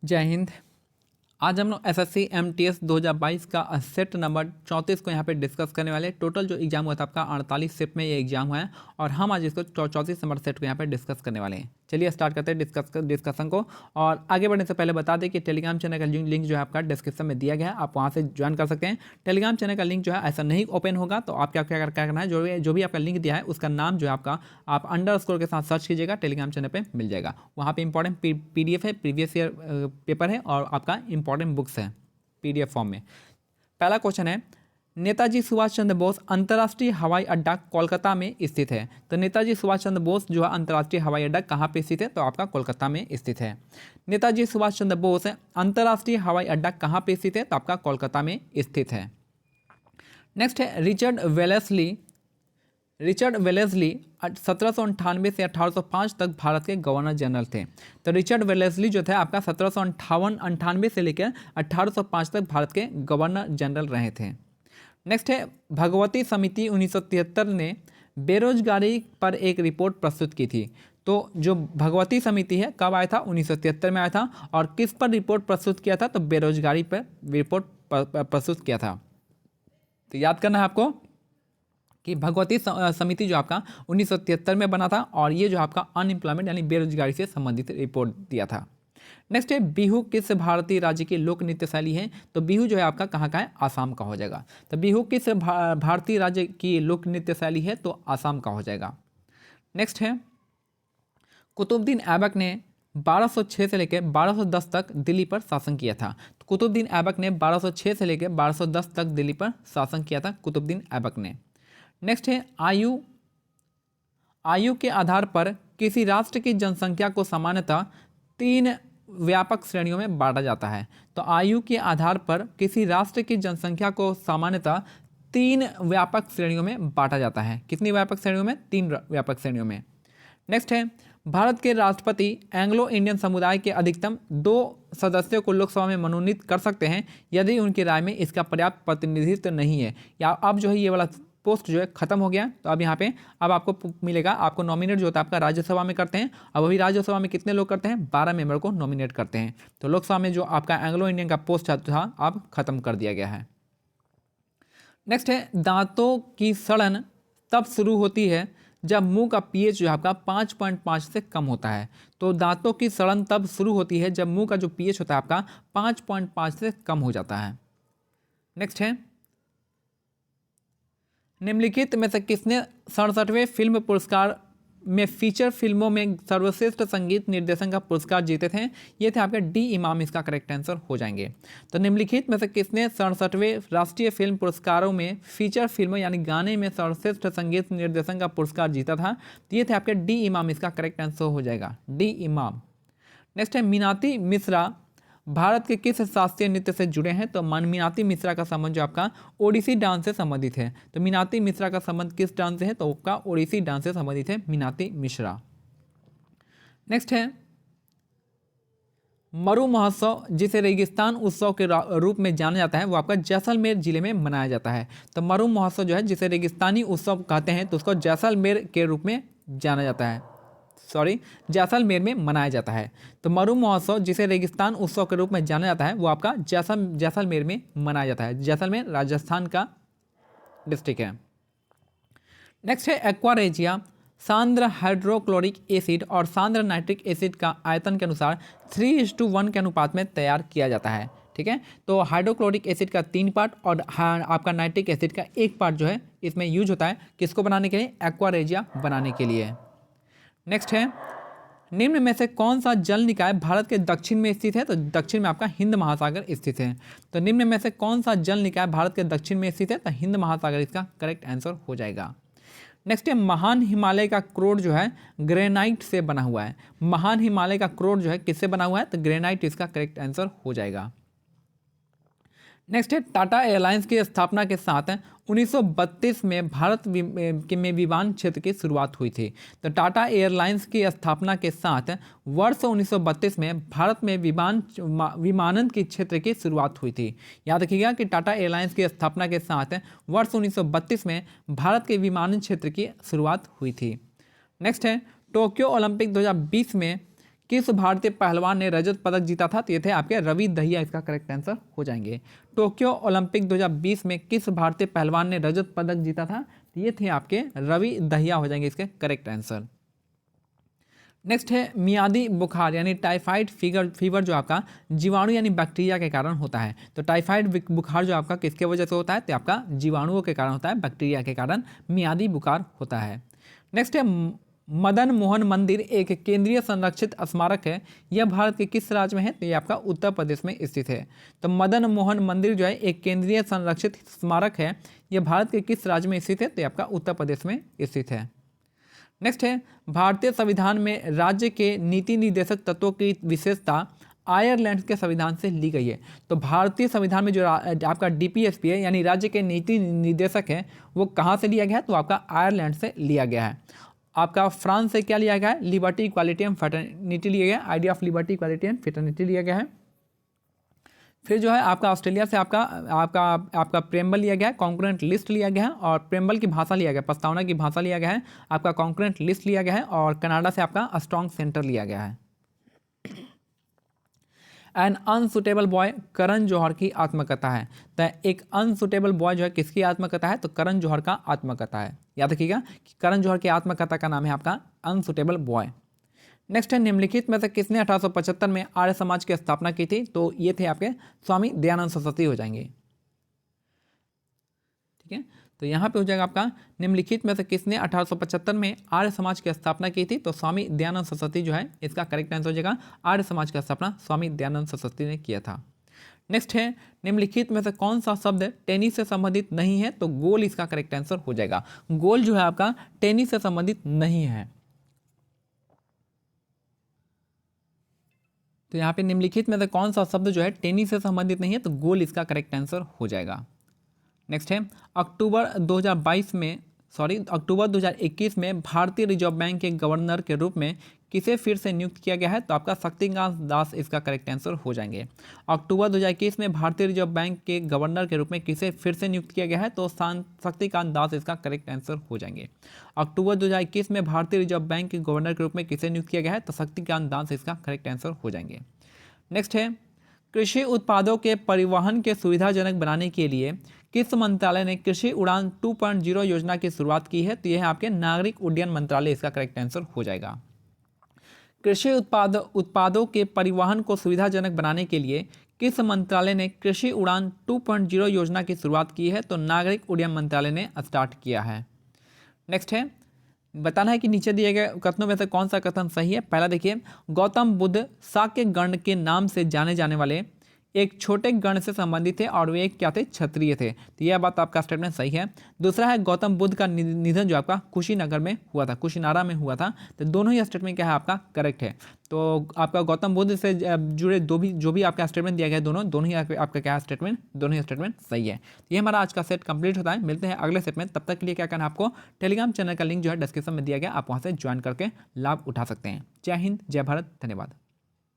जय हिंद। आज हम लोग एसएससी एमटीएस 2022 का सेट नंबर 34 को यहाँ पे डिस्कस करने वाले। टोटल जो एग्जाम हुआ था आपका 48 सेट में ये एग्जाम हुआ है और हम आज इसको 34 नंबर सेट को यहाँ पे डिस्कस करने वाले हैं। चलिए स्टार्ट करते हैं डिस्कशन को। और आगे बढ़ने से पहले बता दें कि टेलीग्राम चैनल का लिंक जो है आपका डिस्क्रिप्शन में दिया गया है, आप वहाँ से ज्वाइन कर सकते हैं। टेलीग्राम चैनल का लिंक जो है ऐसा नहीं ओपन होगा, तो आप क्या करना है, जो भी आपका लिंक दिया है उसका नाम जो है आपका आप अंडरस्कोर के साथ सर्च कीजिएगा, टेलीग्राम चैनल पर मिल जाएगा। वहाँ पर इंपॉर्टेंट PDF है, प्रीवियस ईयर पेपर है और आपका इंपॉर्टेंट बुक्स है PDF फॉर्म में। पहला क्वेश्चन है, नेताजी सुभाष चंद्र बोस अंतर्राष्ट्रीय हवाई अड्डा कोलकाता में स्थित है। तो नेताजी सुभाष चंद्र बोस जो है अंतर्राष्ट्रीय हवाई अड्डा कहाँ पे स्थित है, तो आपका कोलकाता में स्थित है। नेताजी सुभाष चंद्र बोस अंतर्राष्ट्रीय हवाई अड्डा कहाँ पे स्थित है, तो आपका कोलकाता में स्थित है। नेक्स्ट है, रिचर्ड वेलेस्ली 1798 से 1805 तक भारत के गवर्नर जनरल थे। तो रिचर्ड वेलेस्ली जो थे आपका 1798 से लेकर 1805 तक भारत के गवर्नर जनरल रहे थे। नेक्स्ट है, भगवती समिति 1973 ने बेरोजगारी पर एक रिपोर्ट प्रस्तुत की थी। तो जो भगवती समिति है कब आया था, 1973 में आया था। और किस पर रिपोर्ट प्रस्तुत किया था, तो बेरोजगारी पर रिपोर्ट प्रस्तुत किया था। तो याद करना है आपको कि भगवती समिति जो आपका 1973 में बना था और ये जो आपका अनएम्प्लॉयमेंट यानी बेरोजगारी से संबंधित रिपोर्ट दिया था। नेक्स्ट है, बिहू किस भारतीय राज्य की लोक नृत्य शैली है। तो बिहू जो है आपका कहाँ का है, आसाम का हो जाएगा। तो बिहू किस भारतीय राज्य की लोक नृत्य शैली है, तो आसाम का हो जाएगा। नेक्स्ट है, कुतुबुद्दीन ऐबक ने 1206 से लेकर 1210 तक दिल्ली पर शासन किया था। तो कुतुबुद्दीन ऐबक ने 1206 से लेकर 1210 तक दिल्ली पर शासन किया था कुतुबुद्दीन ऐबक ने। नेक्स्ट है, आयु के आधार पर किसी राष्ट्र की जनसंख्या को सामान्यतः 3 व्यापक श्रेणियों में बांटा जाता है। तो आयु के आधार पर किसी राष्ट्र की जनसंख्या को सामान्यतः 3 व्यापक श्रेणियों में बांटा जाता है। कितनी व्यापक श्रेणियों में, 3 व्यापक श्रेणियों में। नेक्स्ट है, भारत के राष्ट्रपति एंग्लो इंडियन समुदाय के अधिकतम 2 सदस्यों को लोकसभा में मनोनीत कर सकते हैं यदि उनकी राय में इसका पर्याप्त प्रतिनिधित्व नहीं है। या अब जो है ये वाला पोस्ट जो है खत्म हो गया। तो अब यहाँ पे अब आपको मिलेगा, आपको नॉमिनेट जो होता है आपका राज्यसभा में करते हैं। अब अभी राज्यसभा में कितने लोग करते हैं, 12 मेंबर को नॉमिनेट करते हैं। तो लोकसभा में जो आपका एंग्लो इंडियन का पोस्ट था अब खत्म कर दिया गया है। नेक्स्ट है, दांतों की सड़न तब शुरू होती है जब मुंह का pH जो है आपका 5.5 से कम होता है। तो दांतों की सड़न तब शुरू होती है जब मुंह का जो pH होता है आपका 5.5 से कम हो जाता है। नेक्स्ट है, निम्नलिखित में से किसने 67वें फिल्म पुरस्कार में फीचर फिल्मों में सर्वश्रेष्ठ संगीत निर्देशन का पुरस्कार जीते थे। ये थे आपके डी इमाम, इसका करेक्ट आंसर हो जाएंगे। तो निम्नलिखित में से किसने 67वें राष्ट्रीय फिल्म पुरस्कारों में फीचर फिल्म यानी गाने में सर्वश्रेष्ठ संगीत निर्देशन का पुरस्कार जीता था। तो ये थे आपके डी इमाम, इसका करेक्ट आंसर हो जाएगा डी इमाम। नेक्स्ट है, मीनाती मिश्रा भारत के किस शास्त्रीय नृत्य से जुड़े हैं। तो मीनाती मिश्रा का संबंध जो आपका ओडिसी डांस से संबंधित है। तो मीनाती मिश्रा का संबंध किस डांस से है, तो आपका ओडिसी डांस से संबंधित है मीनाती मिश्रा। नेक्स्ट है, मरु महोत्सव जिसे रेगिस्तान उत्सव के रूप में जाना जाता है वो आपका जैसलमेर जिले में मनाया जाता है। तो मरु महोत्सव जो है जिसे रेगिस्तानी उत्सव कहते हैं तो उसको जैसलमेर के रूप में जाना जाता है, जैसलमेर में मनाया जाता है। तो मरु महोत्सव जिसे रेगिस्तान उत्सव के रूप में जाना जाता है वो आपका जैसलमेर में मनाया जाता है। जैसलमेर राजस्थान का डिस्ट्रिक्ट है। नेक्स्ट है, एक्वारेजिया सांद्र हाइड्रोक्लोरिक एसिड और सांद्र नाइट्रिक एसिड का आयतन के अनुसार 3:1 के अनुपात में तैयार किया जाता है। ठीक है, तो हाइड्रोक्लोरिक एसिड का 3 पार्ट और आपका नाइट्रिक एसिड का 1 पार्ट जो है इसमें यूज होता है। किसको बनाने के लिए, एक्वारेजिया बनाने के लिए। नेक्स्ट है, निम्न में से कौन सा जल निकाय भारत के दक्षिण में स्थित है। तो दक्षिण में आपका हिंद महासागर स्थित है। तो निम्न में से कौन सा जल निकाय भारत के दक्षिण में स्थित है, तो हिंद महासागर इसका करेक्ट आंसर हो जाएगा। नेक्स्ट है, महान हिमालय का क्रोड जो है ग्रेनाइट से बना हुआ है। महान हिमालय का क्रोड जो है किससे बना हुआ है, तो ग्रेनाइट इसका करेक्ट आंसर हो जाएगा। नेक्स्ट है, टाटा एयरलाइंस की स्थापना के साथ 1932 में भारत में विमान क्षेत्र की शुरुआत हुई थी। तो टाटा एयरलाइंस की स्थापना के साथ वर्ष 1932 में भारत में विमानन की क्षेत्र की शुरुआत हुई थी। याद रखिएगा कि टाटा एयरलाइंस की स्थापना के साथ वर्ष 1932 में भारत के विमानन क्षेत्र की शुरुआत हुई थी। नेक्स्ट है, टोक्यो ओलंपिक 2020 में किस भारतीय पहलवान ने रजत पदक जीता था? तो ये थे आपके रवि दहिया, इसका करेक्ट आंसर हो जाएंगे। टोक्यो ओलंपिक 2020 में किस भारतीय पहलवान ने रजत पदक जीता था? तो ये थे आपके रवि दहिया हो जाएंगे इसके करेक्ट आंसर। नेक्स्ट है मियादी बुखार यानी टाइफाइड फीवर जो आपका जीवाणु यानी बैक्टीरिया के कारण होता है। तो टाइफाइड बुखार जो आपका किसके वजह से होता है? तो आपका जीवाणुओं के कारण होता है, बैक्टीरिया के कारण मियादी बुखार होता है। नेक्स्ट है मदन मोहन मंदिर एक केंद्रीय संरक्षित स्मारक है, यह भारत के किस राज्य में है? तो ये आपका उत्तर प्रदेश में स्थित है। तो मदन मोहन मंदिर जो है एक केंद्रीय संरक्षित स्मारक है, यह भारत के किस राज्य में स्थित है? तो ये आपका उत्तर प्रदेश में स्थित है। नेक्स्ट है भारतीय संविधान में राज्य के नीति निर्देशक तत्वों की विशेषता आयरलैंड के संविधान से ली गई है। तो भारतीय संविधान में जो आपका डीपीएसपी है यानी राज्य के नीति निर्देशक है, वो कहाँ से लिया गया है? तो आपका आयरलैंड से लिया गया है। आपका फ्रांस से क्या लिया गया है? लिबर्टी इक्वालिटी एंड फ्रेटर्निटी लिया गया है, idea of liberty equality and fraternity लिया गया है। फिर जो है आपका ऑस्ट्रेलिया से आपका प्रेम्बल लिया गया है, कॉन्करेंट लिस्ट लिया गया है, और प्रेम्बल की भाषा लिया गया, प्रस्तावना की भाषा लिया गया है, आपका कॉन्करेंट लिस्ट लिया गया है, और कनाडा से आपका स्ट्रॉन्ग सेंटर लिया गया है। N unsuitable boy Karan Johar की आत्मकथा है। तो एक अनसुटेबल बॉय जो है किसकी आत्मकथा है? तो करण जौहर का आत्मकथा है। याद रखिएगा कि करण जौहर की आत्मकथा का नाम है आपका अनसुटेबल बॉय। नेक्स्ट है निम्नलिखित में से किसने 1875 में आर्य समाज की स्थापना की थी? तो ये थे आपके स्वामी दयानंद सरस्वती हो जाएंगे। ठीक है, तो यहाँ पे हो जाएगा आपका निम्नलिखित में से किसने 1875 में आर्य समाज की स्थापना की थी? तो स्वामी दयानंद सरस्वती जो है इसका करेक्ट आंसर हो जाएगा। आर्य समाज की स्थापना स्वामी दयानंद सरस्वती ने किया था। नेक्स्ट है निम्नलिखित में से कौन सा शब्द टेनिस से संबंधित नहीं है? तो गोल इसका करेक्ट आंसर हो जाएगा। गोल जो है आपका टेनिस से संबंधित नहीं है। तो यहाँ पे निम्नलिखित में से कौन सा शब्द जो है टेनिस से संबंधित नहीं है? तो गोल इसका करेक्ट आंसर हो जाएगा। नेक्स्ट है अक्टूबर 2021 में भारतीय रिजर्व बैंक के गवर्नर के रूप में किसे फिर से नियुक्त किया गया है? तो आपका शक्तिकांत दास इसका करेक्ट आंसर हो जाएंगे। अक्टूबर 2021 में भारतीय रिजर्व बैंक के गवर्नर के रूप में किसे फिर से नियुक्त किया गया है? तो शक्तिकांत दास इसका करेक्ट आंसर हो जाएंगे। अक्टूबर 2021 में भारतीय रिजर्व बैंक के गवर्नर के रूप में किसे नियुक्त किया गया है? तो शक्तिकांत दास इसका करेक्ट आंसर हो जाएंगे। नेक्स्ट है कृषि उत्पादों के परिवहन के सुविधाजनक बनाने के लिए किस मंत्रालय ने कृषि उड़ान 2.0 योजना की शुरुआत की है? तो यह है आपके नागरिक उड्डयन मंत्रालय, इसका करेक्ट आंसर हो जाएगा। कृषि उत्पादों के परिवहन को सुविधाजनक बनाने के लिए किस मंत्रालय ने कृषि उड़ान 2.0 योजना की शुरुआत की है? तो नागरिक उड्डयन मंत्रालय ने स्टार्ट किया है। नेक्स्ट है बताना है कि नीचे दिए गए कथनों में से कौन सा कथन सही है। पहला देखिए, गौतम बुद्ध शाक्य गण के नाम से जाने जाने वाले एक छोटे गण से संबंधित थे और वे क्या थे? क्षत्रिय थे। तो यह बात आपका स्टेटमेंट सही है। दूसरा है गौतम बुद्ध का निधन जो आपका कुशीनगर में हुआ था, कुशीनारा में हुआ था। तो दोनों ही स्टेटमेंट क्या है आपका करेक्ट है। तो आपका गौतम बुद्ध से जुड़े जो भी आपका स्टेटमेंट दिया गया दोनों ही आपका क्या स्टेटमेंट, दोनों ही स्टेटमेंट सही है। ये हमारा आज का सेट कंप्लीट होता है। मिलते हैं अगले सेट में, तब तक के लिए क्या करना है आपको, टेलीग्राम चैनल का लिंक जो है डिस्क्रिप्शन में दिया गया, आप वहाँ से ज्वाइन करके लाभ उठा सकते हैं। जय हिंद, जय भारत, धन्यवाद।